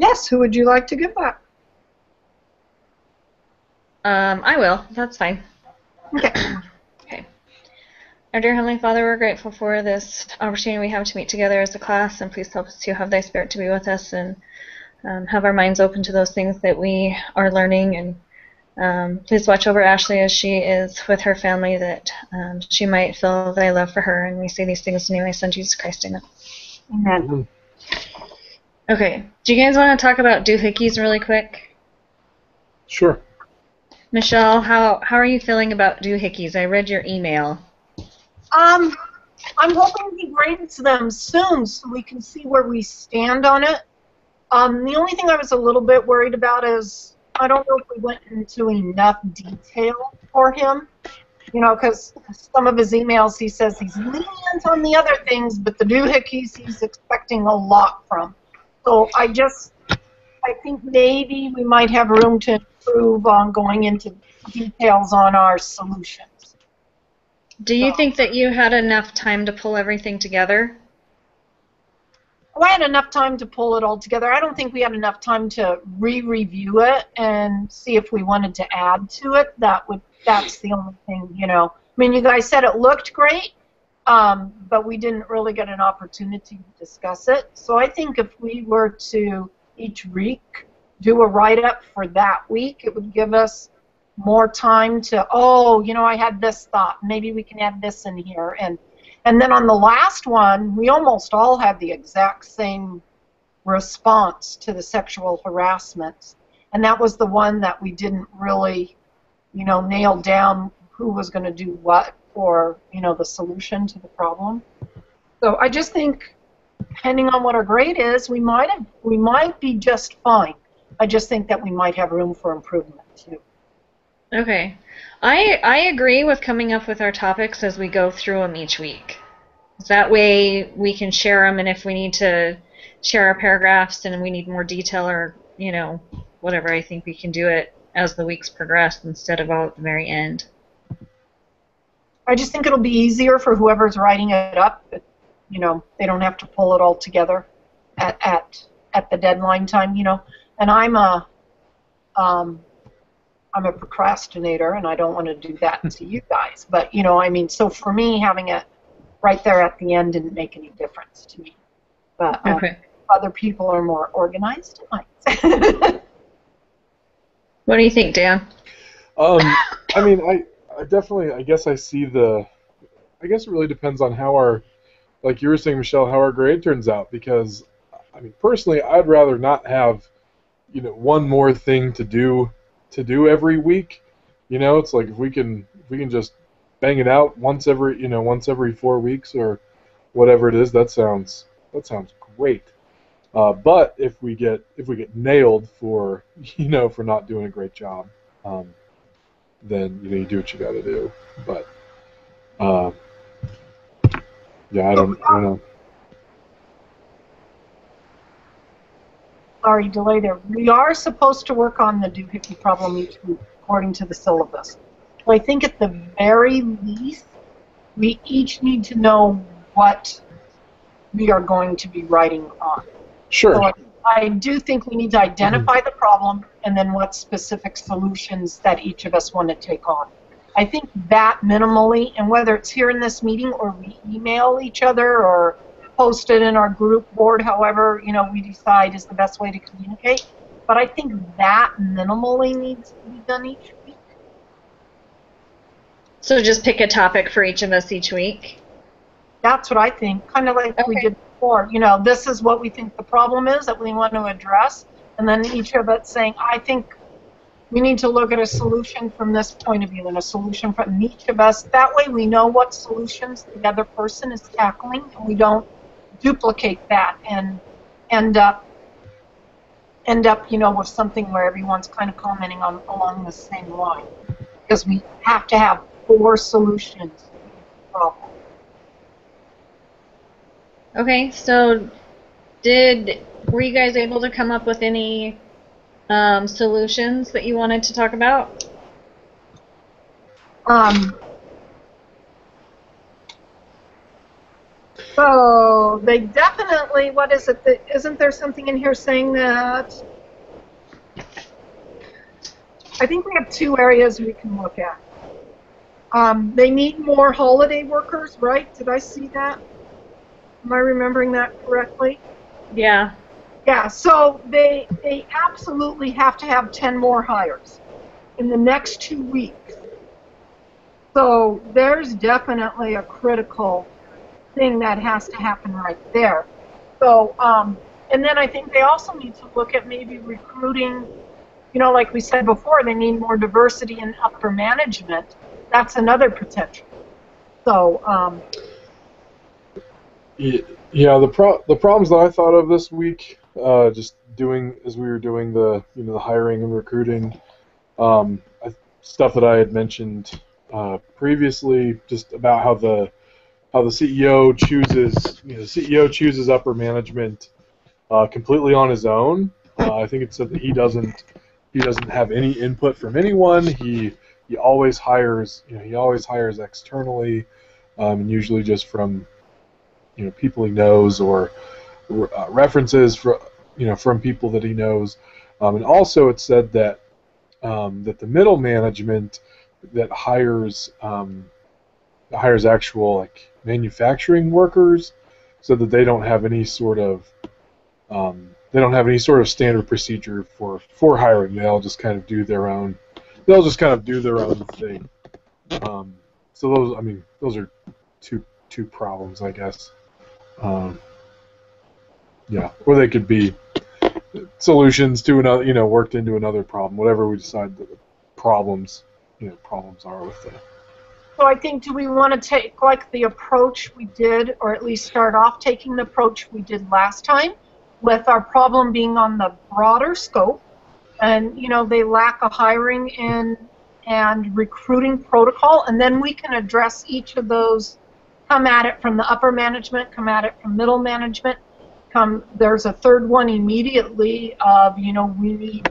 Yes, who would you like to give that? I will. That's fine. Okay. Okay. Our dear Heavenly Father, we're grateful for this opportunity we have to meet together as a class, and please help us to have Thy Spirit to be with us and have our minds open to those things that we are learning. And please watch over Ashley as she is with her family, that she might feel Thy love for her. And we say these things in the name of Thy Son, Jesus Christ. Amen. Amen. Okay. Do you guys want to talk about doohickeys really quick? Sure. Michelle, how are you feeling about doohickeys? I read your email. I'm hoping he grades them soon so we can see where we stand on it. The only thing I was a little bit worried about is I don't know if we went into enough detail for him. You know, because some of his emails he says he's lenient on the other things, but the doohickeys he's expecting a lot from. So I think maybe we might have room to improve on going into details on our solutions. Do you think that you had enough time to pull everything together? I had enough time to pull it all together. I don't think we had enough time to re-review it and see if we wanted to add to it. That's the only thing, you know. I mean, you guys said it looked great, but we didn't really get an opportunity to discuss it. So I think if we were to each week do a write-up for that week, it would give us more time to, oh, you know, I had this thought. Maybe we can add this in here. And then on the last one, we almost all had the exact same response to the sexual harassment. And that was the one that we didn't really, you know, nail down who was going to do what or, you know, the solution to the problem. So I just think, depending on what our grade is, we might be just fine. I just think that we might have room for improvement too. Okay. I agree with coming up with our topics as we go through them each week. That way we can share them, and if we need to share our paragraphs and we need more detail or, you know, whatever, I think we can do it as the weeks progress instead of all at the very end. I just think it'll be easier for whoever's writing it up. You know, they don't have to pull it all together at the deadline time, you know. And I'm a procrastinator, and I don't want to do that to you guys. But, you know, I mean, so for me, having it right there at the end didn't make any difference to me. But Okay. Other people are more organized than What do you think, Dan? I mean, I definitely, I guess I see I guess it really depends on how like you were saying, Michelle, how our grade turns out. Because, I mean, personally, I'd rather not have, you know, one more thing to do every week. You know, it's like if we can just bang it out once every 4 weeks or whatever it is, that sounds great. But if we get nailed for for not doing a great job, then you do what you got to do. But yeah, I don't know. Sorry, delay there. We are supposed to work on the doohickey problem each week according to the syllabus. So I think at the very least, we each need to know what we are going to be writing on. Sure. So I do think we need to identify the problem and then what specific solutions that each of us want to take on. I think that minimally, and whether it's here in this meeting or we email each other or post it in our group board, however, you know, we decide is the best way to communicate. But I think that minimally needs to be done each week. So just pick a topic for each of us each week? That's what I think, kind of like we did before. You know, this is what we think the problem is that we want to address, and then each of us saying, I think we need to look at a solution from this point of view and a solution from each of us. That way we know what solutions the other person is tackling, and we don't duplicate that and end up, you know, with something where everyone's kind of commenting on along the same line. Because we have to have 4 solutions to the problem. Okay, so were you guys able to come up with any solutions that you wanted to talk about? So So they definitely, what is it? Isn't there something in here saying that? I think we have two areas we can look at. They need more holiday workers, right? Did I see that? Am I remembering that correctly? Yeah. Yeah, so they absolutely have to have 10 more hires in the next 2 weeks. So there's definitely a critical thing that has to happen right there. So, and then I think they also need to look at maybe recruiting, like we said before, they need more diversity in upper management. That's another potential. So, yeah, the problems that I thought of this week, just doing as we were doing the hiring and recruiting, stuff that I had mentioned previously, just about how the CEO chooses upper management completely on his own. I think it said that he doesn't have any input from anyone. He always hires externally, and usually just from people he knows, or references from people that he knows. And also it said that that the middle management that hires actual manufacturing workers, so that they don't have any sort of standard procedure for hiring. They'll just kind of do their own thing. So those are two problems, I guess. Yeah, or they could be solutions to another, worked into another problem, whatever we decide that the problems are with that. So I think, do we want to take the approach we did, or at least start off taking the approach we did last time, with our problem being on the broader scope, and they lack a hiring and recruiting protocol, and then we can address each of those, come at it from the upper management, come at it from middle management, there's a third one immediately of, we need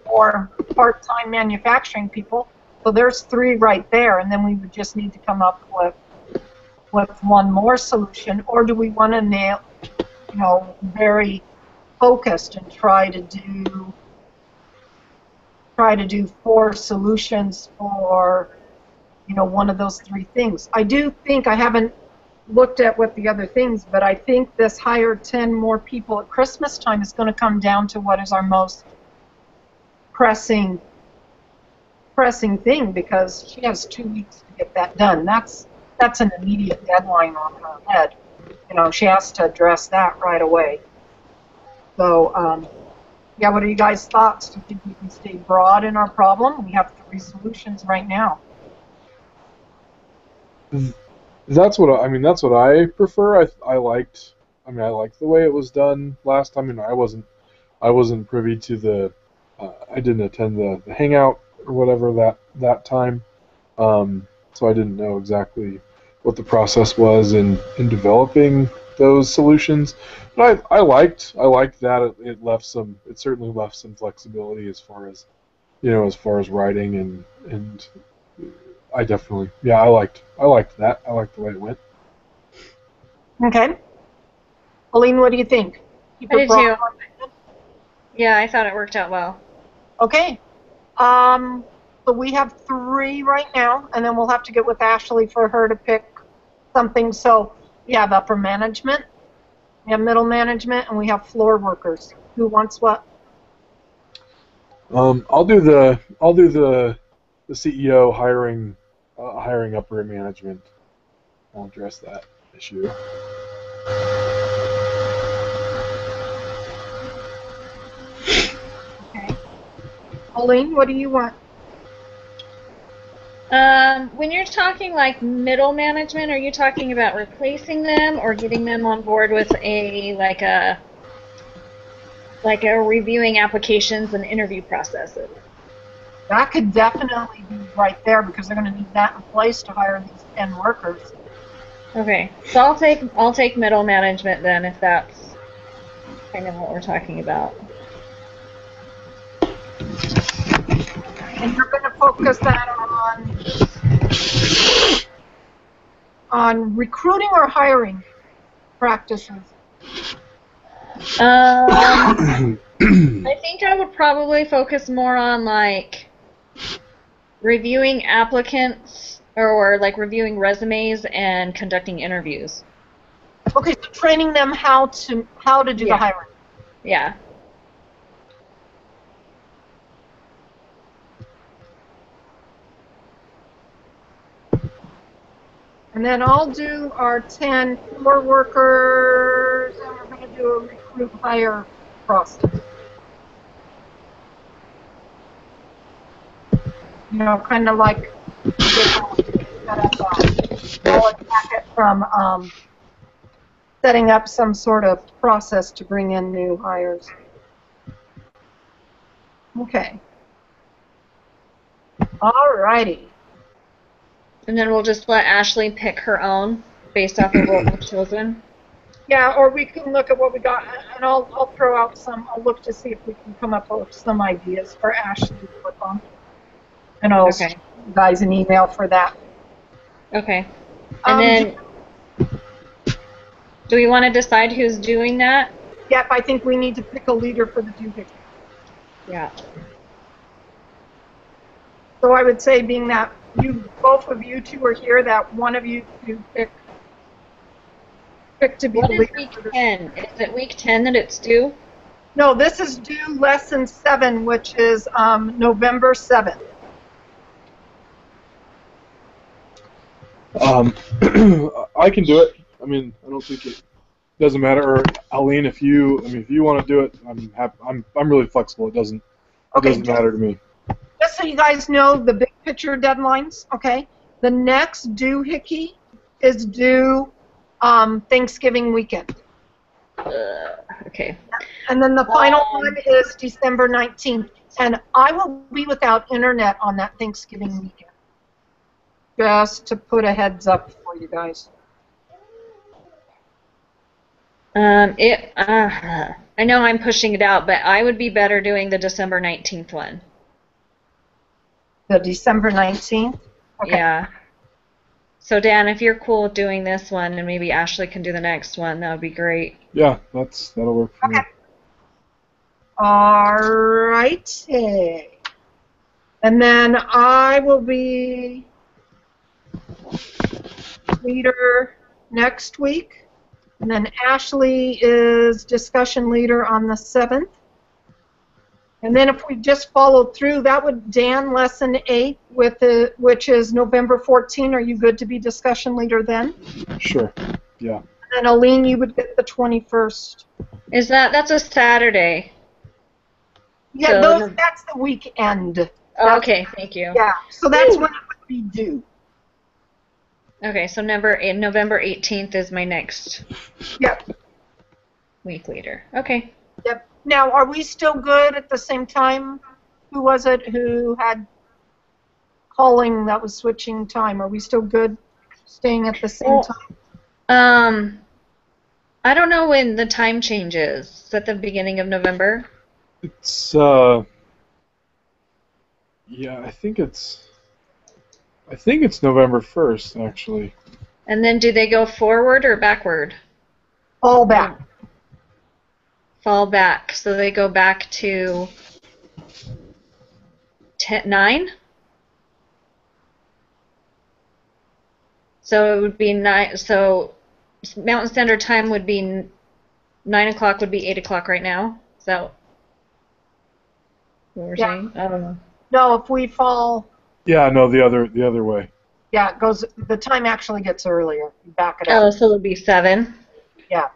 more part-time manufacturing people. So there's 3 right there, and then we would just need to come up with one more solution. Or do we want to nail, very focused and try to do 4 solutions for, one of those 3 things? I do think, I haven't looked at what the other things, but I think this hire 10 more people at Christmas time is going to come down to what is our most pressing thing, because she has 2 weeks to get that done. That's an immediate deadline on her head. She has to address that right away. So, yeah, what are you guys' thoughts? Do you think we can stay broad in our problem? We have 3 solutions right now. That's what I prefer. I liked the way it was done last time. I wasn't privy to the I didn't attend the hangout or whatever that time, so I didn't know exactly what the process was in developing those solutions. But I liked that it certainly left some flexibility as far as writing, and I definitely, yeah, I liked that. I liked the way it went. Okay. Aline, what do you think? I did too. Yeah, I thought it worked out well. Okay. So we have 3 right now, and then we'll have to get with Ashley for her to pick something. So we have upper management, we have middle management, and we have floor workers. Who wants what? I'll do the CEO hiring upper management. I'll address that issue. Okay. Aline, what do you want? When you're talking like middle management, are you talking about replacing them or getting them on board with a reviewing applications and interview processes? That could definitely be right there, because they're going to need that in place to hire these 10 workers. Okay, so I'll take middle management then, if that's kind of what we're talking about. And you're going to focus that on recruiting or hiring? practices? I think I would probably focus more on like reviewing applicants or like reviewing resumes and conducting interviews. Okay, so training them how to do the hiring. Yeah. And then I'll do our 10 core workers, and we're going to do a recruit hire process. You know, kind of like knowledge packet from setting up some sort of process to bring in new hires. Okay. All righty. And then we'll just let Ashley pick her own based off of what we've chosen. Yeah, or we can look at what we got, and I'll throw out some. I'll look to see if we can come up with some ideas for Ashley to work on. And I'll send you guys an email for that. Okay. And then, do we want to decide who's doing that? Yep, I think we need to pick a leader for the doohickey. Yeah. So I would say, being that both of you two are here, that one of you to pick to be what the is leader. week 10? Is it week 10 that it's due? No, this is due lesson 7, which is November 7th. I can do it. I mean, I don't think it doesn't matter. Or Aline, if you want to do it, I'm happy. I'm really flexible. It doesn't matter to me. Just so you guys know the big picture deadlines, okay? The next doohickey is due Thanksgiving weekend. Okay. And then the final one is December 19th. And I will be without internet on that Thanksgiving weekend. Just to put a heads up for you guys. I know I'm pushing it out, but I would be better doing the December 19th one. The December 19th? Okay. Yeah. So Dan, if you're cool with doing this one, and maybe Ashley can do the next one, that would be great. Yeah, that'll work for me. All right. And then I will be leader next week. And then Ashley is discussion leader on the 7th. And then if we just followed through, that would Dan lesson 8, which is November 14. Are you good to be discussion leader then? Sure. Yeah. And Aline, you would get the 21st. That's a Saturday? Yeah, So that's the weekend. Okay, thank you. Yeah, so that's when it would be due. Okay, so November 18th is my next week leader. Okay. Yep. Now, are we still good at the same time? Who was it who had calling that was switching time? Are we still good staying at the same time? I don't know when the time changes. Is that the beginning of November? It's yeah, I think it's November 1st, actually. And then do they go forward or backward? All back. Fall back. So they go back to 9? So it would be 9. So Mountain Standard Time would be 9 o'clock would be 8 o'clock right now. Is that what we're saying? I don't know. No, if we fall. Yeah, no, the other way. Yeah, it goes. The time actually gets earlier. You back it up. Oh, so it would be 7. Yeah.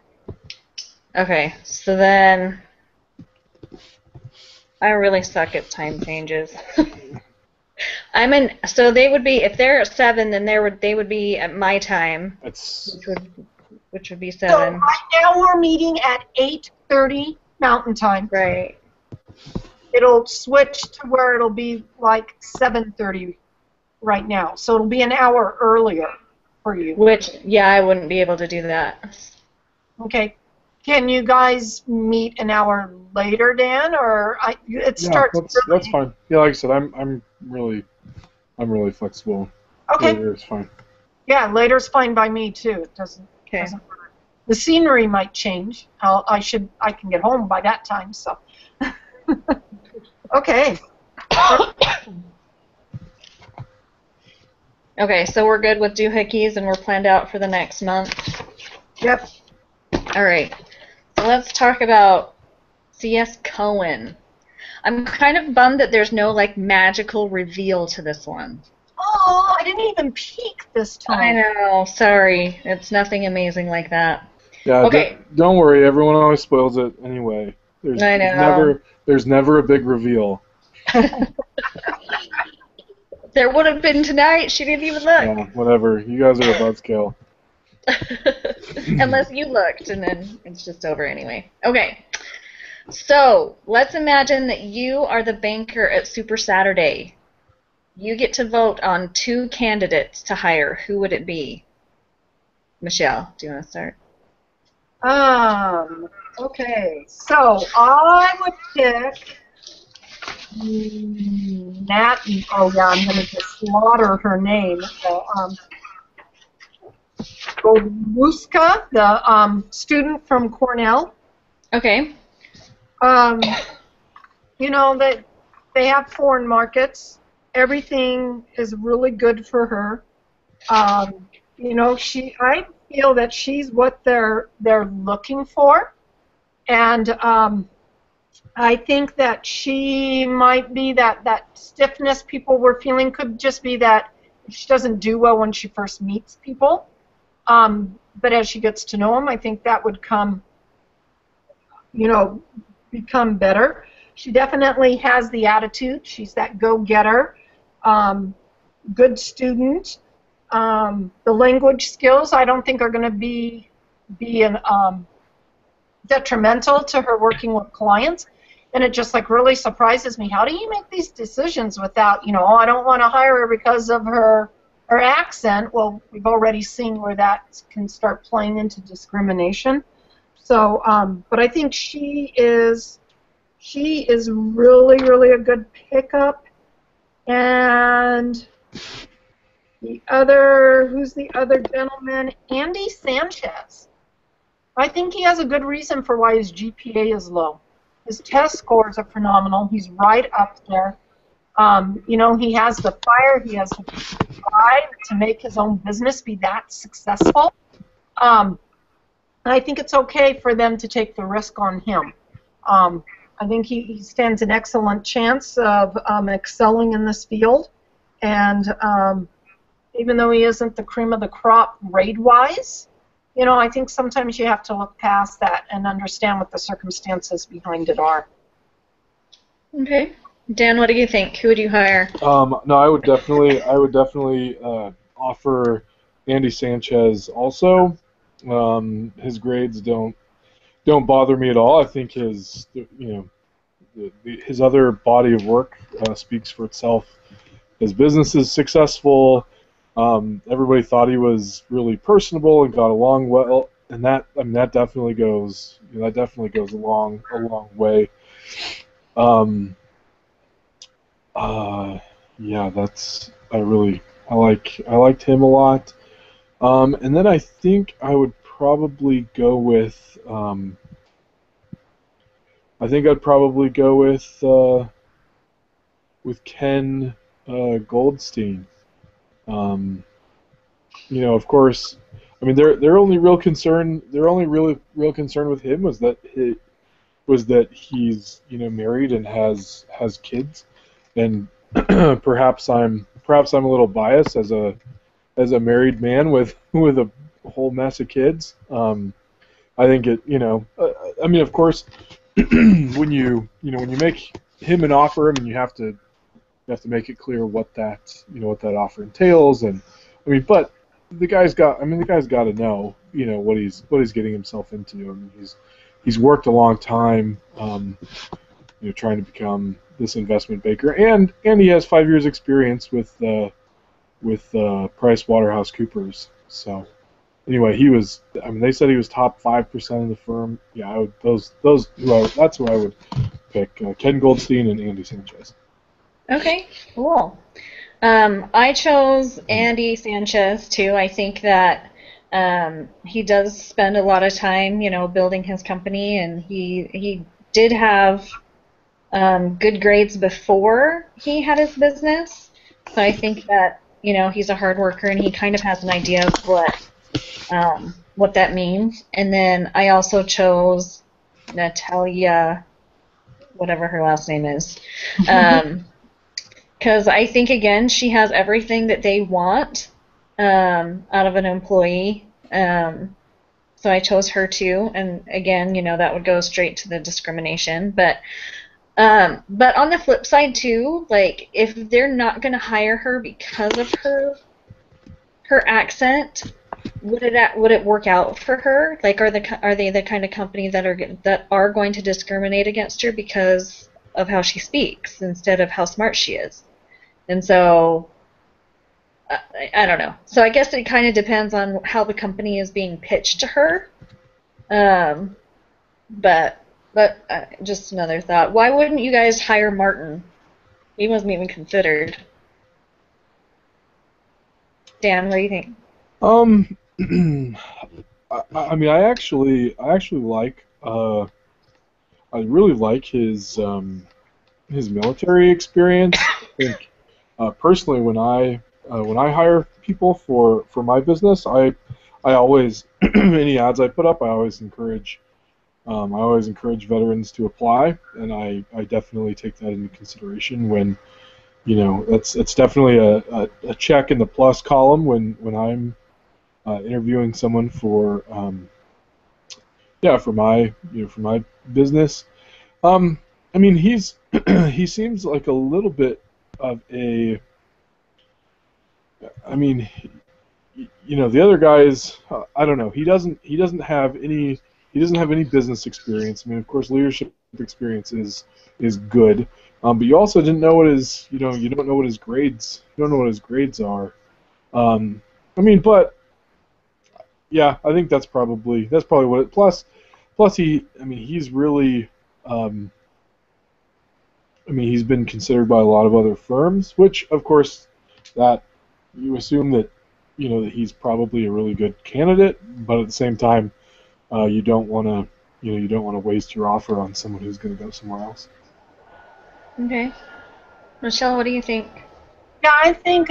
Okay, so then I really suck at time changes. So they would be, if they're at 7, then they would be at my time, which would be 7. So right now we're meeting at 8:30 Mountain Time. Right. It'll switch to where it'll be like 7:30 right now. So it'll be an hour earlier for you. Which, yeah, I wouldn't be able to do that. Okay. Can you guys meet an hour later, Dan, or it starts? Yeah, that's fine. Yeah, like I said, I'm really flexible. Okay. Later is fine. Yeah, later's fine by me too. It doesn't matter. The scenery might change. I can get home by that time. So, okay. Okay, so we're good with doohickeys and we're planned out for the next month. Yep. All right. So let's talk about C.S. Cowen. I'm kind of bummed that there's no like magical reveal to this one. Oh, I didn't even peek this time. I know. Sorry, it's nothing amazing like that. Yeah. Okay. Don't worry. Everyone always spoils it anyway. I know. There's never a big reveal. There would have been tonight. She didn't even look. Yeah, whatever. You guys are a buzzkill. Unless you looked, and then it's just over anyway. Okay. So let's imagine that you are the banker at Super Saturday. You get to vote on 2 candidates to hire. Who would it be? Michelle, do you want to start? Okay. So I would pick Nat. Oh yeah, I'm gonna just slaughter her name. So, Golduska, the student from Cornell. Okay. You know that they have foreign markets. Everything is really good for her. You know, I feel that she's what they're looking for, and I think that she might be that stiffness people were feeling could just be that she doesn't do well when she first meets people. But as she gets to know them, I think that would become better. She definitely has the attitude. She's that go-getter, good student. The language skills I don't think are going to be detrimental to her working with clients. And it just like really surprises me. How do you make these decisions without, I don't want to hire her because of her accent? Well, we've already seen where that can start playing into discrimination. So, but I think she is really, really a good pickup. And who's the other gentleman? Andy Sanchez. I think he has a good reason for why his GPA is low. His test scores are phenomenal. He's right up there. He has the fire. He has the drive to make his own business be that successful. I think it's okay for them to take the risk on him. I think he stands an excellent chance of excelling in this field. And even though he isn't the cream of the crop grade-wise, I think sometimes you have to look past that and understand what the circumstances behind it are. Okay. Dan, what do you think? Who would you hire? No, I would definitely offer Andy Sanchez also. His grades don't bother me at all. I think his other body of work speaks for itself. His business is successful. Everybody thought he was really personable and got along well, and that definitely goes a long way. Yeah, I liked him a lot. And then I think I would probably go with Ken Goldstein. Of course, I mean their only real concern with him was that he's married and has kids, and perhaps I'm a little biased as a married man with a whole mess of kids. I think I mean, of course, when you make him an offer, I mean, you have to make it clear what that offer entails, and I mean, but the guy's got to know what he's getting himself into. I mean, he's worked a long time, trying to become this investment banker, and he has 5 years experience with PricewaterhouseCoopers. So anyway, they said he was top 5% of the firm. Yeah, that's who I would pick: Ken Goldstein and Andy Sanchez. Okay, cool. I chose Andy Sanchez too. I think that He does spend a lot of time, building his company, and he did have good grades before he had his business. So I think that, he's a hard worker and he kind of has an idea of what that means. And then I also chose Natalia, whatever her last name is, because I think, again, she has everything that they want out of an employee. So I chose her too, and again, that would go straight to the discrimination. But on the flip side too, like, if they're not going to hire her because of her accent, would it work out for her? Like, are they the kind of company that are going to discriminate against her because of how she speaks instead of how smart she is? And so I don't know. So I guess it kind of depends on how the company is being pitched to her. But just another thought. Why wouldn't you guys hire Martin? He wasn't even considered. Dan, what do you think? I mean, I actually like, I really like his military experience. I think, personally, when I hire people for my business, I always any ads I put up, I always encourage veterans to apply, and I definitely take that into consideration when, it's definitely a check in the plus column when I'm interviewing someone for for my business. I mean, he seems like a little bit of a, I mean, the other guys, I don't know. He doesn't have any business experience. I mean, of course, leadership experience is good, but you also didn't know what his, you don't know what his grades, are. I mean, but yeah, I think that's probably what it. Plus he's really, he's been considered by a lot of other firms, which, of course, that you assume that, that he's probably a really good candidate, but at the same time, you don't want to waste your offer on someone who's going to go somewhere else. Okay. Michelle, what do you think? Yeah, I think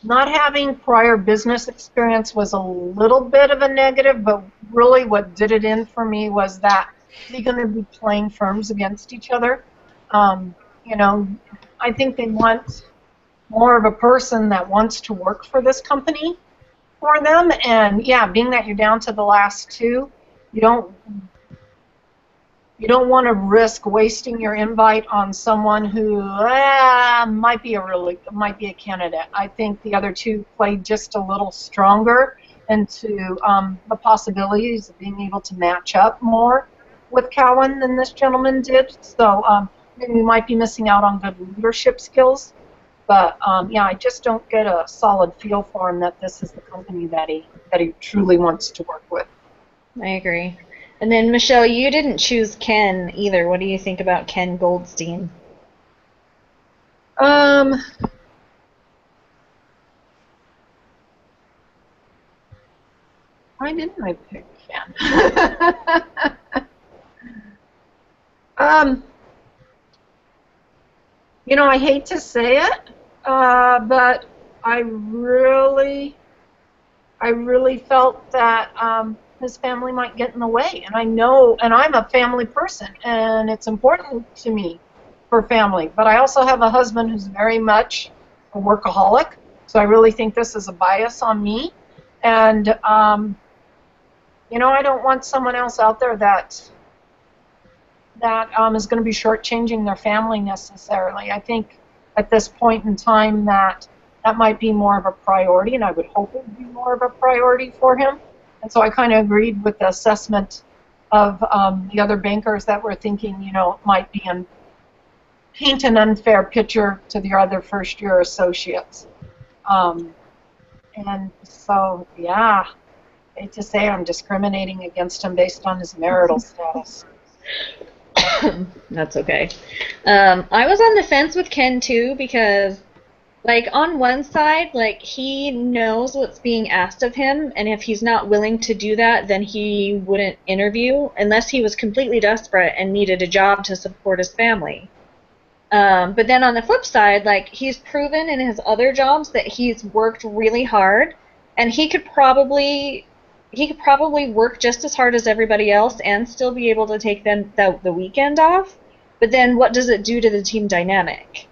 not having prior business experience was a little bit of a negative, but really what did it in for me was that they're going to be playing firms against each other. I think they want more of a person that wants to work for this company for them, and yeah, being that you're down to the last two, you don't want to risk wasting your invite on someone who might be a candidate. I think the other two played just a little stronger into the possibilities of being able to match up more with Cowen than this gentleman did. So maybe we might be missing out on good leadership skills. But yeah, I just don't get a solid feel for him that this is the company that he truly wants to work with. I agree. And then, Michelle, you didn't choose Ken either. What do you think about Ken Goldstein? Why didn't I pick Ken? I hate to say it, but I really felt that his family might get in the way. And I know, and I'm a family person, and it's important to me for family. But I also have a husband who's very much a workaholic, so I really think this is a bias on me. And, I don't want someone else out there that is going to be shortchanging their family necessarily. I think at this point in time that might be more of a priority, and I would hope it would be more of a priority for him. And so I kind of agreed with the assessment of the other bankers that were thinking, it might be paint an unfair picture to the other first-year associates. And so, yeah, I hate to say I'm discriminating against him based on his marital status. That's okay. I was on the fence with Ken too because, Like, on one side, like, he knows what's being asked of him, and if he's not willing to do that, then he wouldn't interview unless he was completely desperate and needed a job to support his family. But then on the flip side, like, he's proven in his other jobs that he's worked really hard, and he could probably work just as hard as everybody else and still be able to take the weekend off. But then what does it do to the team dynamic?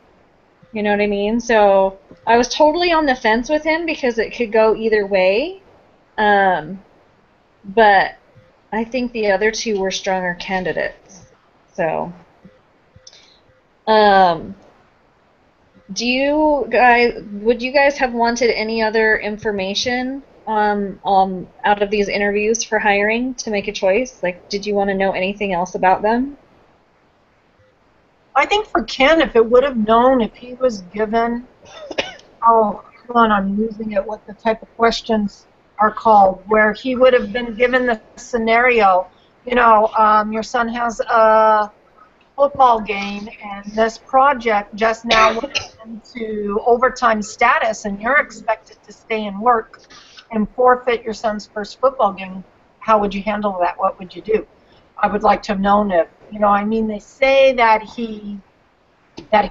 You know what I mean? So I was totally on the fence with him because it could go either way. But I think the other two were stronger candidates. So, um, would you guys have wanted any other information out of these interviews for hiring to make a choice? Like, did you want to know anything else about them? I think for Ken, if it would have known if he was given, oh, hold on, I'm losing it, what the type of questions are called, where he would have been given the scenario, your son has a football game and this project just now went into overtime status and you're expected to stay and work and forfeit your son's first football game. How would you handle that? What would you do? I would like to have known if, they say that he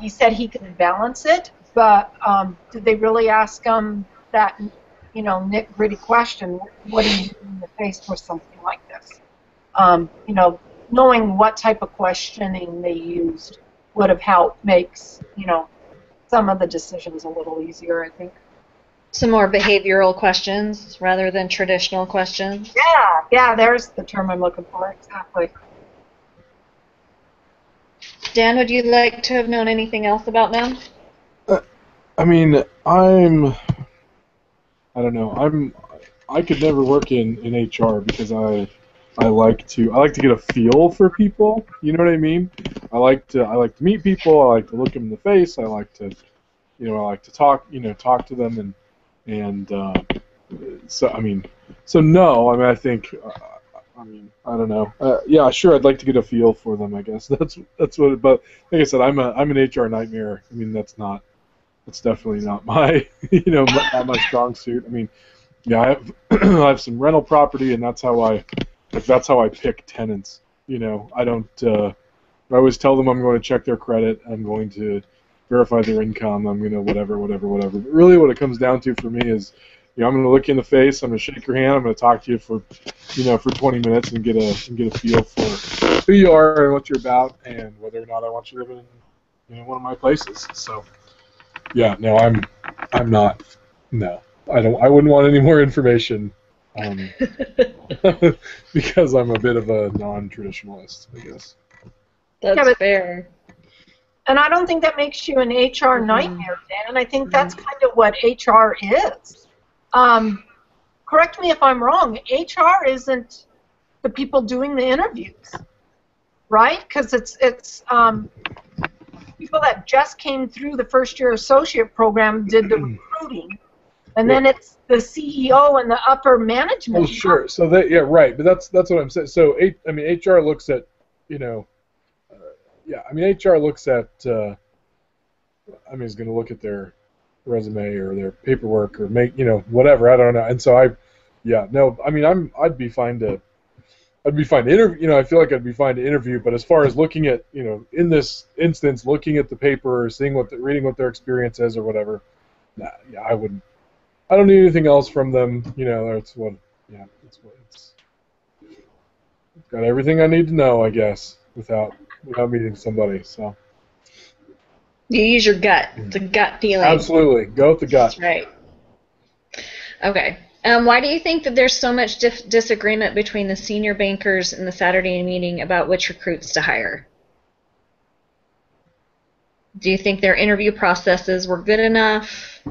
said he could balance it, but did they really ask him that, nit-gritty question, what do you do in the face with something like this? Knowing what type of questioning they used would have helped makes, some of the decisions a little easier, I think. Some more behavioral questions rather than traditional questions. Yeah, there's the term I'm looking for, exactly. Dan, would you like to have known anything else about them? I mean, I don't know. I could never work in HR because I like to get a feel for people. You know what I mean? I like to meet people. I like to look them in the face. I like to talk to them so no. I mean, I think. I don't know. Yeah, sure. I'd like to get a feel for them. I guess that's what. But like I said, I'm an HR nightmare. I mean, that's definitely not my not my strong suit. I mean, yeah, I have some rental property, and that's how I pick tenants. I don't. I always tell them I'm going to check their credit. I'm going to verify their income. I'm going to whatever. But really, what it comes down to for me is, I'm going to look you in the face. I'm going to shake your hand. I'm going to talk to you for 20 minutes and get a feel for who you are and what you're about and whether or not I want you living in one of my places. So, yeah, no, I'm not. No, I wouldn't want any more information. Because I'm a bit of a non-traditionalist, I guess. That's fair. And I don't think that makes you an HR nightmare, Dan. I think that's kind of what HR is. Correct me if I'm wrong. HR isn't the people doing the interviews, right? Because it's people that just came through the first-year associate program did the recruiting, and then it's the CEO and the upper management. Oh, sure. So right. But that's what I'm saying. So HR looks at HR looks at is going to look at their resume or their paperwork or make whatever, I don't know. And so I'd be fine to interview. I feel like I'd be fine to interview, but as far as looking at in this instance, looking at the paper or reading what their experience is or whatever, I wouldn't. I don't need anything else from them. It's got everything I need to know, I guess, without meeting somebody. So you use your gut. It's a gut feeling. Absolutely, go with the gut. That's right. Okay. Why do you think that there's so much disagreement between the senior bankers in the Saturday meeting about which recruits to hire? Do you think their interview processes were good enough?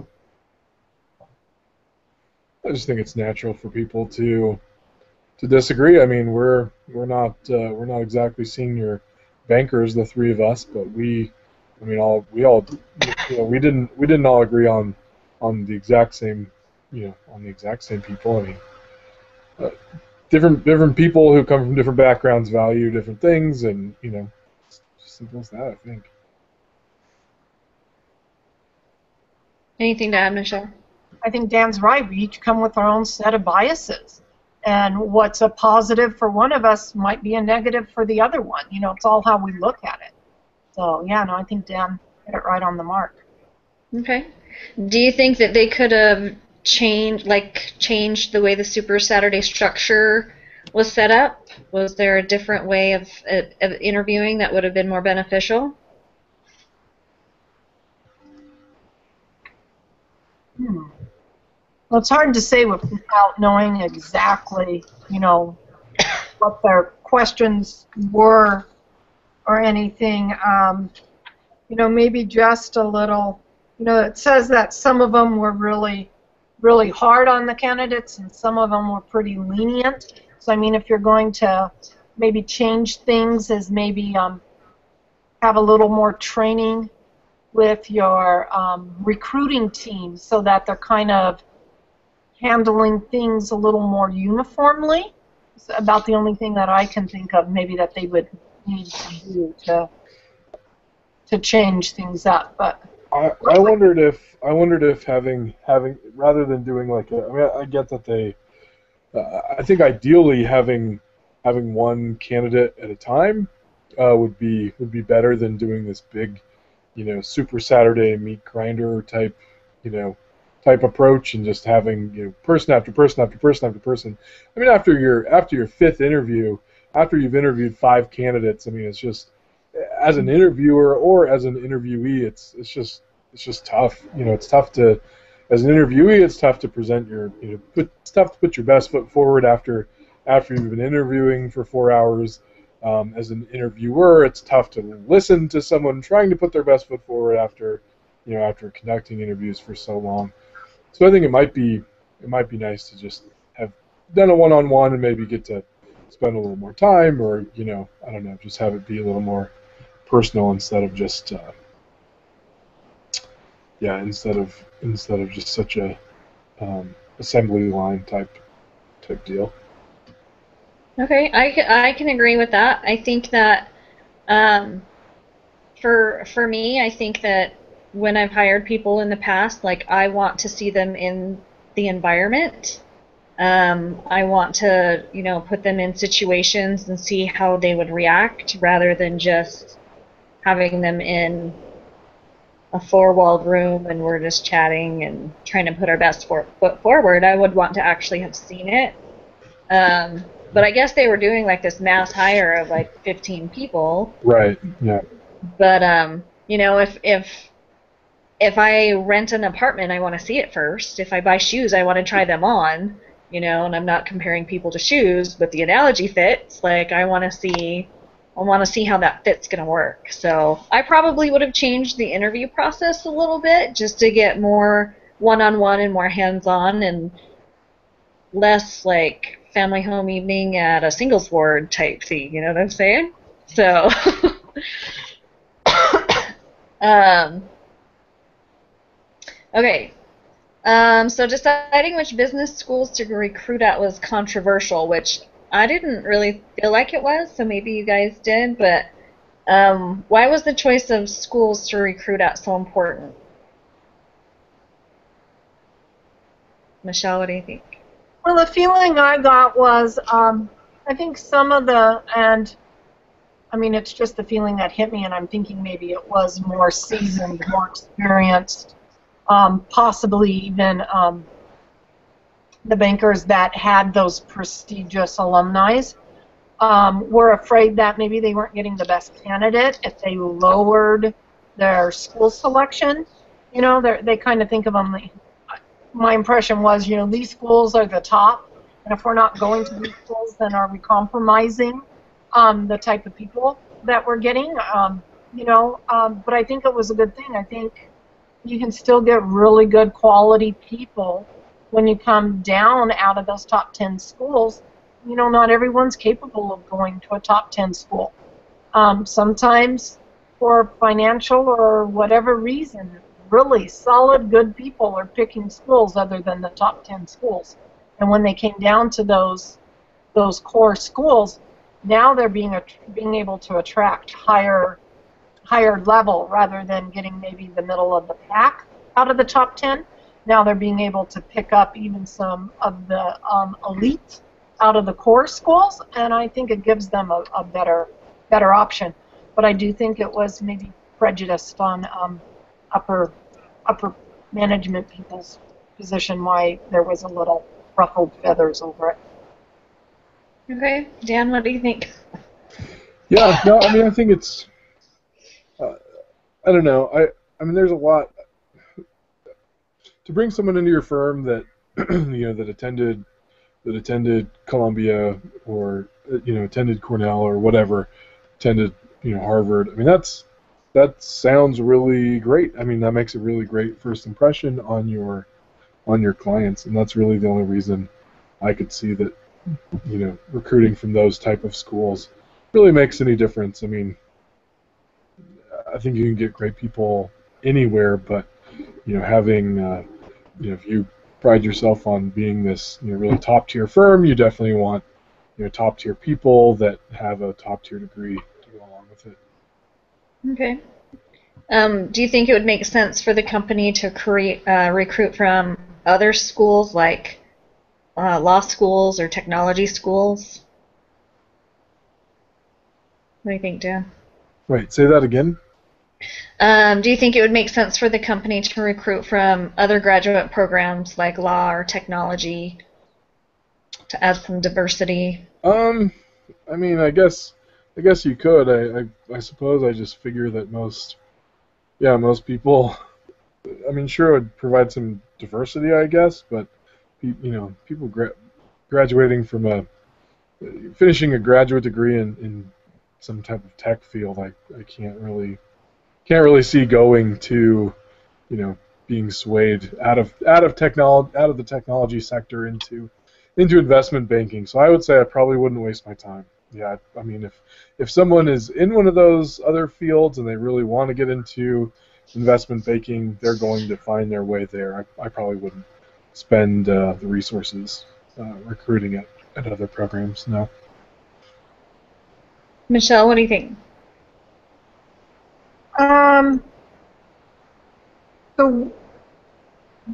I just think it's natural for people to disagree. I mean, we're not exactly senior bankers, the three of us, but we didn't all agree on the exact same people. I mean, different people who come from different backgrounds value different things, and it's simple as that, I think. Anything to add, Michelle? I think Dan's right. We each come with our own set of biases. And what's a positive for one of us might be a negative for the other one. You know, it's all how we look at it. So, yeah, no, I think Dan hit it right on the mark. Okay. Do you think that they could have changed the way the Super Saturday structure was set up? Was there a different way of interviewing that would have been more beneficial? Well, it's hard to say without knowing exactly, you know, what their questions were or anything. You know, maybe just a little, you know, it says that some of them were really, really hard on the candidates and some of them were pretty lenient. So, I mean, if you're going to maybe change things as maybe have a little more training with your recruiting team so that they're kind of handling things a little more uniformly. It's about the only thing that I can think of maybe that they would need to do to change things up. But I wondered if having rather than doing like I mean I get that they I think ideally having one candidate at a time would be better than doing this big, you know, Super Saturday meat grinder type, you know, type approach and just having, you know, person after person after person after person. I mean after your fifth interview, after you've interviewed 5 candidates, I mean it's just as an interviewer or as an interviewee, it's just tough. You know, it's tough to as an interviewee, it's tough to present your, you know, it's tough to put your best foot forward after you've been interviewing for 4 hours. As an interviewer, it's tough to listen to someone trying to put their best foot forward after, you know, after conducting interviews for so long. So I think it might be nice to just have done a one-on-one and maybe get to spend a little more time, or, you know, I don't know, just have it be a little more personal instead of just instead of just such a assembly line type deal. Okay, I can agree with that. I think that for me, I think that when I've hired people in the past, like I want to see them in the environment. I want to, you know, put them in situations and see how they would react rather than just having them in a four-walled room and we're just chatting and trying to put our best foot forward. I would want to actually have seen it. But I guess they were doing like this mass hire of like 15 people. Right. Yeah. But you know, if I rent an apartment, I want to see it first. If I buy shoes, I want to try them on. You know, and I'm not comparing people to shoes, but the analogy fits. Like I want to see how that fit's going to work. So I probably would have changed the interview process a little bit just to get more one-on-one and more hands-on and less like family home evening at a singles ward type thing. You know what I'm saying? So, okay. So deciding which business schools to recruit at was controversial, which I didn't really feel like it was, so maybe you guys did, but why was the choice of schools to recruit at so important? Michelle, what do you think? well, the feeling I got was I think some of and I mean it's just the feeling that hit me, and I'm thinking maybe it was more seasoned, more experienced. Possibly even the bankers that had those prestigious alumni were afraid that maybe they weren't getting the best candidate if they lowered their school selection. You know, they kind of think of them. My impression was, you know, these schools are the top, and if we're not going to these schools, then are we compromising the type of people that we're getting? You know, but I think it was a good thing. I think you can still get really good quality people when you come down out of those top 10 schools. You know, not everyone's capable of going to a top 10 school. Sometimes for financial or whatever reason, really solid, good people are picking schools other than the top 10 schools. And when they came down to those core schools, now they're being able to attract higher level rather than getting maybe the middle of the pack. out of the top 10. Now they're being able to pick up even some of the elite out of the core schools, and I think it gives them a better option. But I do think it was maybe prejudiced on upper management people's position, why there was a little ruffled feathers over it. Okay, Dan, what do you think? Yeah, no, I mean, I think it's, I don't know, I mean, there's a lot, to bring someone into your firm that, that attended Columbia, or, attended Cornell or whatever, attended, Harvard, I mean, that sounds really great. I mean, that makes a really great first impression on your clients, and that's really the only reason I could see that, recruiting from those type of schools really makes any difference. I mean, I think you can get great people anywhere, but having if you pride yourself on being this really top tier firm, you definitely want top tier people that have a top tier degree to go along with it. Okay. Do you think it would make sense for the company to recruit from other schools, like law schools or technology schools? What do you think, Dan? Wait, say that again? Do you think it would make sense for the company to recruit from other graduate programs like law or technology to add some diversity? I mean, I guess you could. I suppose I just figure that most people, I mean, sure, it would provide some diversity, I guess, but people graduating from finishing a graduate degree in some type of tech field, I can't really see going to, being swayed out of the technology sector into investment banking. So I would say I probably wouldn't waste my time. Yeah, I mean, if someone is in one of those other fields and they really want to get into investment banking, they're going to find their way there. I probably wouldn't spend the resources recruiting at other programs. No. Michelle, what do you think? So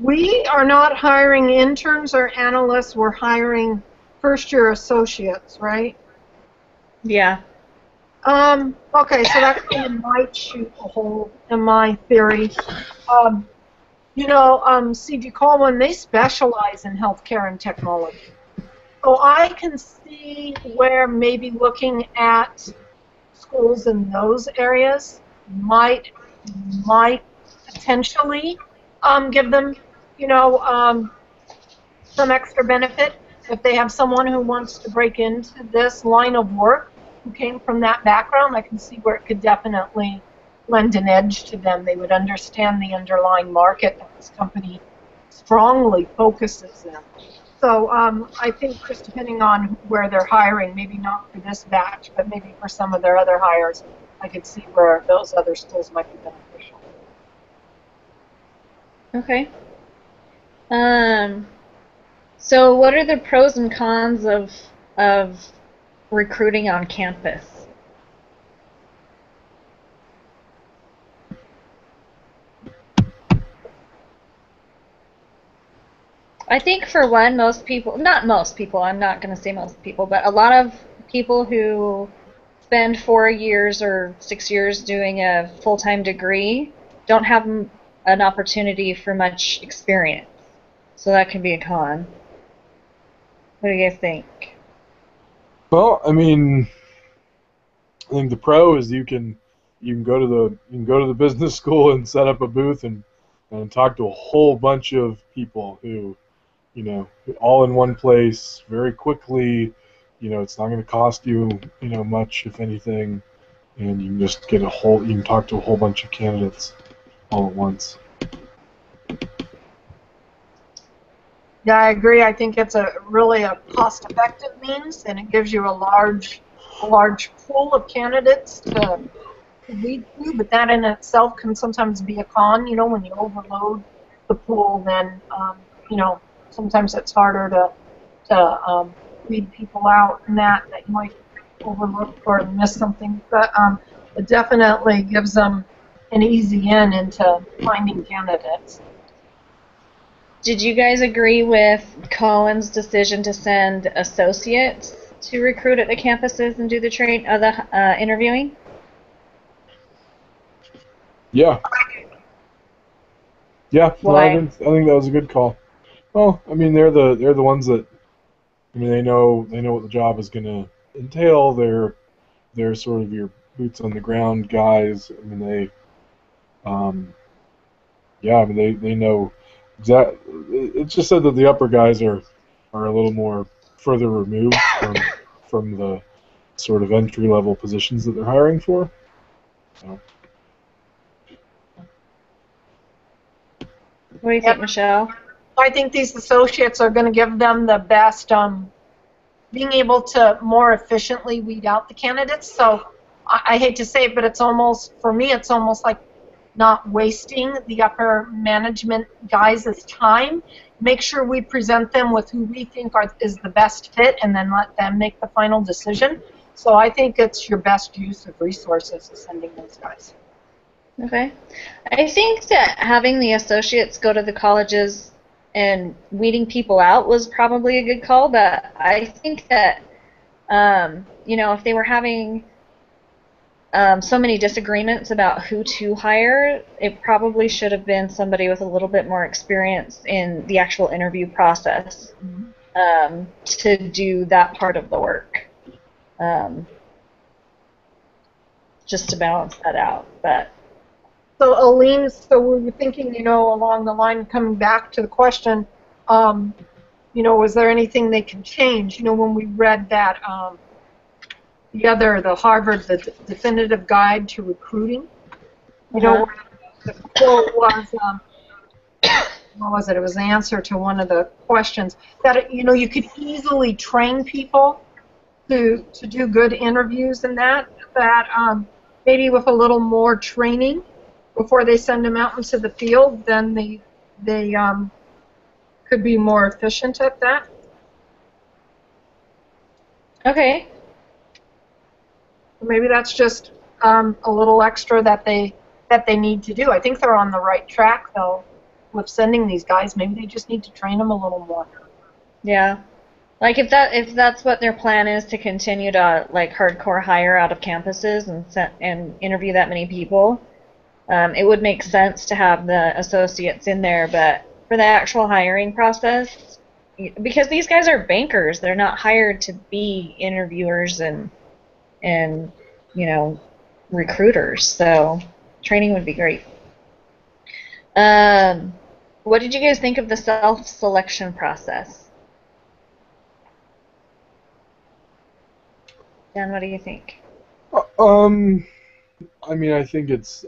we are not hiring interns or analysts. We're hiring first-year associates, right? Yeah. Okay, so that kind of might shoot a hole in my theory. C.G. Cowen, they specialize in healthcare and technology. So I can see where maybe looking at schools in those areas might potentially give them, some extra benefit if they have someone who wants to break into this line of work who came from that background. I can see where it could definitely lend an edge to them. They would understand the underlying market that this company strongly focuses in. So I think just depending on where they're hiring, maybe not for this batch, but maybe for some of their other hires, I could see where those other schools might be beneficial. Okay. So what are the pros and cons of recruiting on campus? I think for one, not most people, I'm not going to say most people, but a lot of people who spend 4 years or 6 years doing a full-time degree don't have an opportunity for much experience. So that can be a con. What do you guys think? Well, I mean, I think the pro is you can go to the business school and set up a booth and talk to a whole bunch of people who, all in one place very quickly. It's not going to cost you, much, if anything, and you can just you can talk to a whole bunch of candidates all at once. Yeah, I agree. I think it's really a cost-effective means, and it gives you a large pool of candidates to read through. But that in itself can sometimes be a con. When you overload the pool, then sometimes it's harder to weed people out, and that you might overlook or miss something. But it definitely gives them an easy in into finding candidates. Did you guys agree with Cowen's decision to send associates to recruit at the campuses and do the interviewing? Yeah. Yeah. No, Why? I think that was a good call. Well, I mean, they're the ones that, I mean, they know what the job is going to entail. They're sort of your boots on the ground guys. I mean, um, yeah, I mean, they know exact. It's just said that the upper guys are a little more further removed from the sort of entry level positions that they're hiring for. So, What do you think, Michelle? I think these associates are going to give them the best being able to more efficiently weed out the candidates. So I hate to say it, but it's almost, for me, it's almost like not wasting the upper management guys' time. Make sure we present them with who we think is the best fit, and then let them make the final decision. So I think it's your best use of resources is sending those guys. Okay. I think that having the associates go to the colleges and weeding people out was probably a good call, but I think that, if they were having so many disagreements about who to hire, it probably should have been somebody with a little bit more experience in the actual interview process to do that part of the work, just to balance that out. But so Aline, so we were thinking, along the line, coming back to the question, was there anything they can change? When we read that, the Harvard, the definitive guide to recruiting, the quote was, what was it? It was the answer to one of the questions that, you could easily train people to do good interviews and that maybe with a little more training before they send them out into the field, then they could be more efficient at that. Okay. Maybe that's just a little extra that they need to do. I think they're on the right track though with sending these guys. Maybe they just need to train them a little more. Yeah. Like if that's what their plan is, to continue to like hardcore hire out of campuses and interview that many people, it would make sense to have the associates in there. But for the actual hiring process, because these guys are bankers, they're not hired to be interviewers and recruiters. So training would be great. What did you guys think of the self-selection process? Dan, what do you think? I mean, I think it's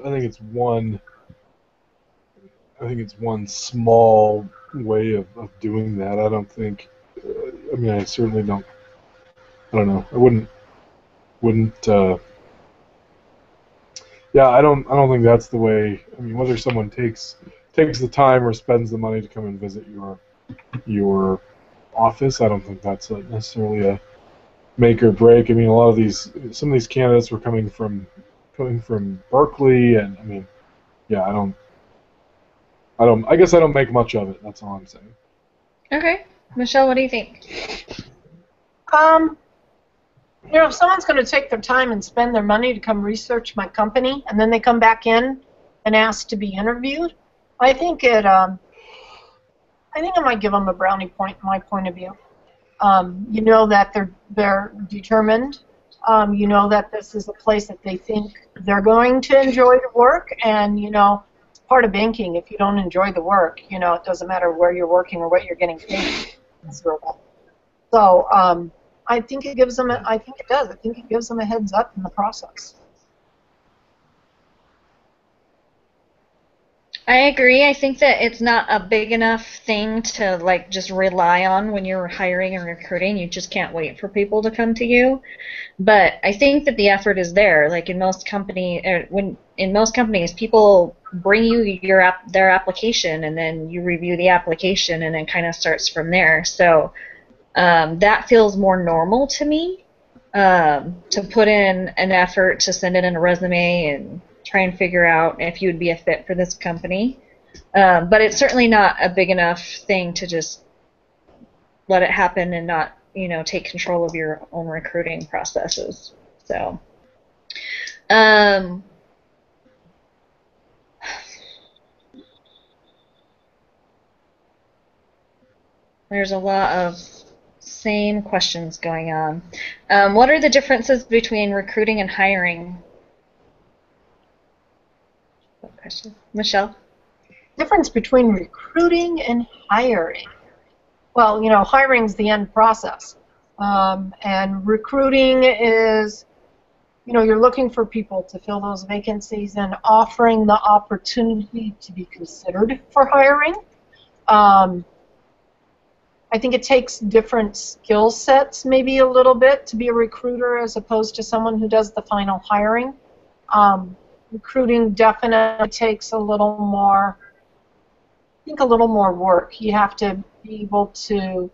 one small way of doing that. I don't think. I mean, I certainly don't. I don't know. I wouldn't. Yeah, I don't think that's the way. I mean, whether someone takes the time or spends the money to come and visit your office, I don't think that's necessarily a make or break. I mean, some of these candidates were coming from Berkeley, and I mean, yeah, I guess I don't make much of it. That's all I'm saying. Okay, Michelle, what do you think? If someone's going to take their time and spend their money to come research my company, and then they come back in and ask to be interviewed, I think it might give them a brownie point in my point of view. That they're determined. That this is a place that they think they're going to enjoy the work, and it's part of banking. If you don't enjoy the work, it doesn't matter where you're working or what you're getting paid. So I think it gives them. I think it does. I think it gives them a heads up in the process. I agree. I think that it's not a big enough thing to like just rely on when you're hiring and recruiting. You just can't wait for people to come to you. But I think that the effort is there. Like in most companies, people bring you their application, and then you review the application, and it kind of starts from there. So that feels more normal to me. To put in an effort to send in a resume and try and figure out if you would be a fit for this company. But it's certainly not a big enough thing to just let it happen and not, take control of your own recruiting processes. So, um, there's a lot of same questions going on. What are the differences between recruiting and hiring? What question? Michelle? Difference between recruiting and hiring. Well, hiring's the end process. And recruiting is, you're looking for people to fill those vacancies and offering the opportunity to be considered for hiring. I think it takes different skill sets maybe a little bit to be a recruiter as opposed to someone who does the final hiring. Recruiting definitely takes a little more work. You have to be able to,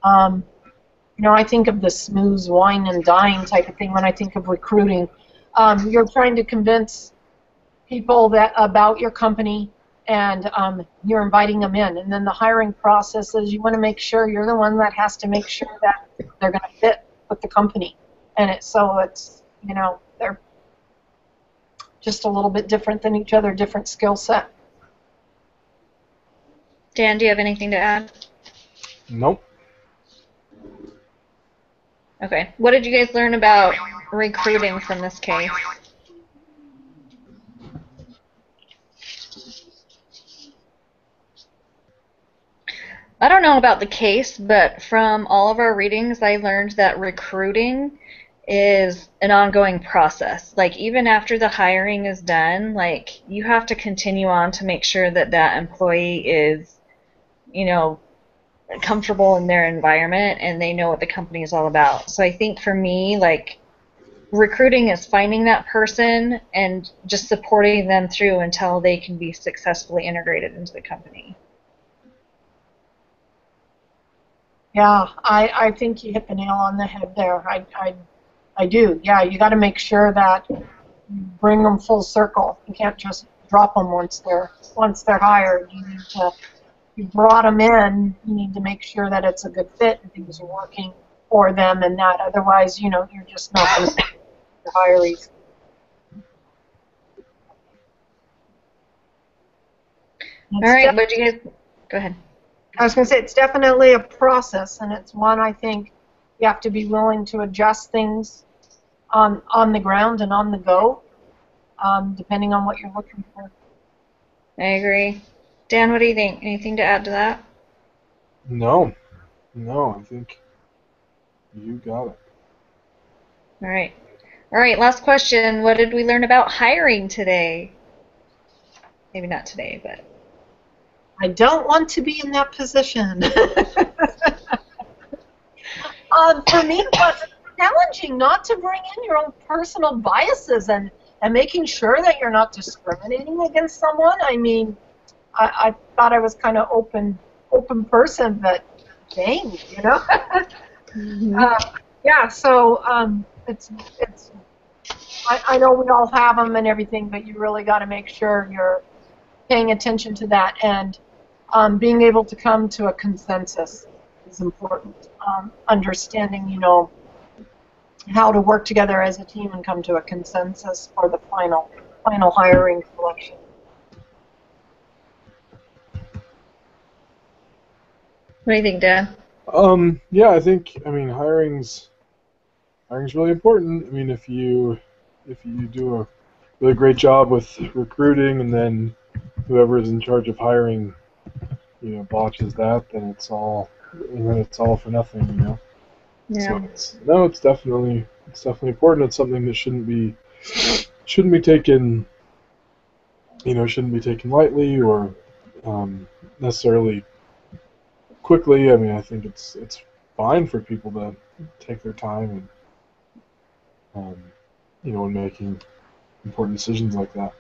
I think of the smooth wine and dine type of thing when I think of recruiting. You're trying to convince people about your company, and you're inviting them in. And then the hiring process is you want to make sure you're the one that has to make sure that they're going to fit with the company. And it's they're just a little bit different than each other, different skill set. Dan, do you have anything to add? Nope. Okay. What did you guys learn about recruiting from this case? I don't know about the case, but from all of our readings, I learned that recruiting is an ongoing process. Like, even after the hiring is done, like, you have to continue on to make sure that that employee is, comfortable in their environment and they know what the company is all about. So I think for me, like, recruiting is finding that person and just supporting them through until they can be successfully integrated into the company. Yeah, I think you hit the nail on the head there. I do. Yeah, you got to make sure that you bring them full circle. You can't just drop them once they're hired. You brought them in. You need to make sure that it's a good fit and things are working for them, and that otherwise, you're just not going to get the hirees. All right, but you guys, go ahead. I was going to say it's definitely a process, and it's one I think you have to be willing to adjust things on the ground and on the go, depending on what you're looking for. I agree. Dan, what do you think? Anything to add to that? No, I think you got it. All right, last question. What did we learn about hiring today? Maybe not today, but... I don't want to be in that position. For me, it was challenging not to bring in your own personal biases and making sure that you're not discriminating against someone. I mean, I thought I was kind of open person, but dang, yeah. So it's. I know we all have them and everything, but you really got to make sure you're paying attention to that, and being able to come to a consensus is important. Understanding, how to work together as a team and come to a consensus for the final hiring selection. What do you think, Dan? Yeah, I mean, hiring's really important. I mean, if you do a really great job with recruiting, and then whoever is in charge of hiring, botches that, then it's all for nothing, Yeah. So it's definitely important. It's something that shouldn't be taken, shouldn't be taken lightly or necessarily quickly. I mean, I think it's fine for people to take their time and when making important decisions like that.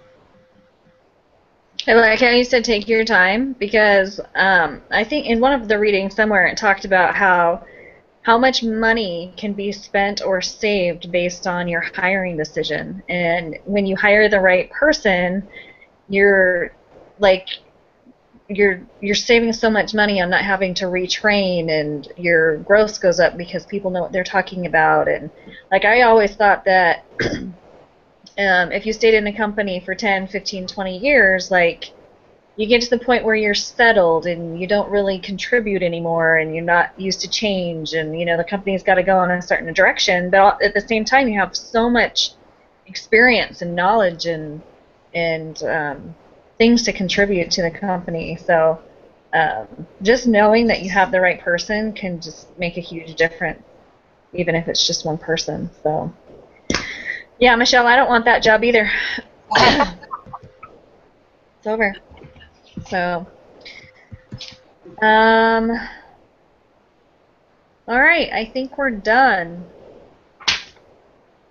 I like how you said take your time, because I think in one of the readings somewhere it talked about how much money can be spent or saved based on your hiring decision. And when you hire the right person, you're like you're saving so much money on not having to retrain, and your growth goes up because people know what they're talking about. And like I always thought that if you stayed in a company for 10, 15, 20 years, like you get to the point where you're settled and you don't really contribute anymore and you're not used to change, and the company's got to go in a certain direction, but at the same time you have so much experience and knowledge and things to contribute to the company. So just knowing that you have the right person can just make a huge difference, even if it's just one person. So yeah, Michelle, I don't want that job either. It's over. So, all right, I think we're done.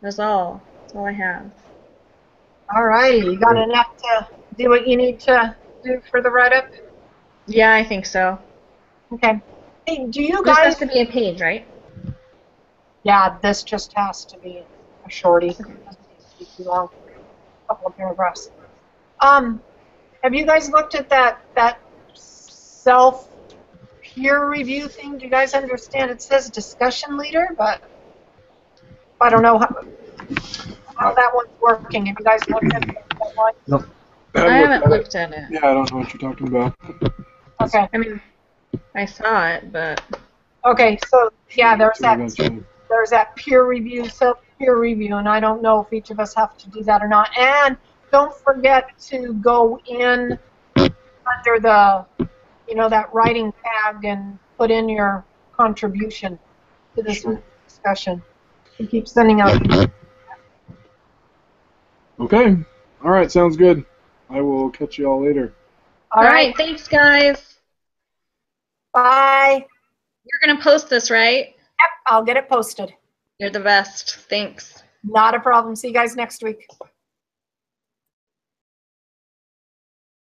That's all. That's all I have. All righty, you got enough to do what you need to do for the write-up? Yeah, I think so. Okay. Hey, do you This has guys... to be a page, right? Yeah, this just has to be a shorty. It doesn't need to be too long. A couple of paragraphs. Have you guys looked at that self peer review thing? Do you guys understand? It says discussion leader, but I don't know how that one's working. Have you guys looked at that one? No. I haven't looked at it. Yeah, I don't know what you're talking about. Okay. I mean, I saw it, but... Okay, so yeah, there's Eventually. that peer review, self-peer review, and I don't know if each of us have to do that or not. And don't forget to go in under the, that writing tag and put in your contribution to this discussion. We keep sending out. Okay. All right, sounds good. I will catch you all later. All right, thanks, guys. Bye. You're going to post this, right? Yep, I'll get it posted. You're the best. Thanks. Not a problem. See you guys next week.